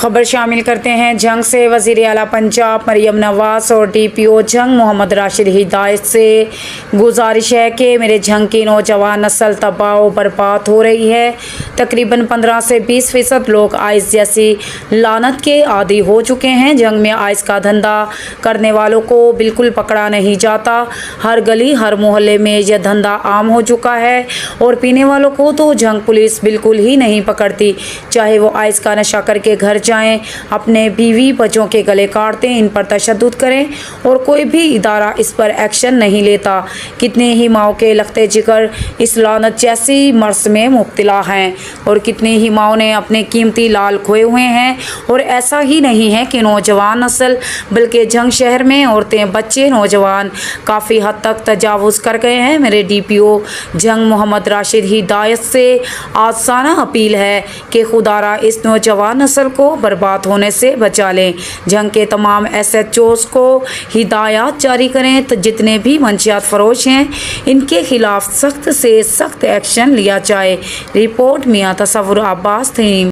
खबर शामिल करते हैं जंग से। वज़ीर आला पंजाब मरियम नवाज़ और DPO जंग मोहम्मद राशिद हिदायत से गुजारिश है कि मेरे जंग की नौजवान नस्ल तबाह व बर्बाद हो रही है। तकरीबन 15 से 20% लोग आइस जैसी लानत के आदी हो चुके हैं। जंग में आइस का धंधा करने वालों को बिल्कुल पकड़ा नहीं जाता। हर गली हर मोहल्ले में यह धंधा आम हो चुका है और पीने वालों को तो जंग पुलिस बिल्कुल ही नहीं पकड़ती, चाहे वो आइस का नशा करके घर जाएं, अपने बीवी बच्चों के गले काटते, इन पर तशद्दुद करें और कोई भी इदारा इस पर एक्शन नहीं लेता। कितने ही माओ के लखते जिगर इस लानत जैसी मर्ज में मुब्तला हैं और कितनी ही माओ ने अपने कीमती लाल खोए हुए हैं। और ऐसा ही नहीं है कि नौजवान नस्ल बल्कि जंग शहर में औरतें, बच्चे, नौजवान काफ़ी हद तक तजावुज़ कर गए हैं। मेरे DPO जंग मोहम्मद राशिद हिदायत से आसाना अपील है कि खुदारा इस नौजवान नस्ल को बर्बाद होने से बचा लें। जंग के तमाम SHOs को हिदायत जारी करें तो जितने भी मंशियात फरोश हैं इनके खिलाफ सख्त से सख्त एक्शन लिया जाए। रिपोर्ट मियां तसव्वुर अब्बास थी।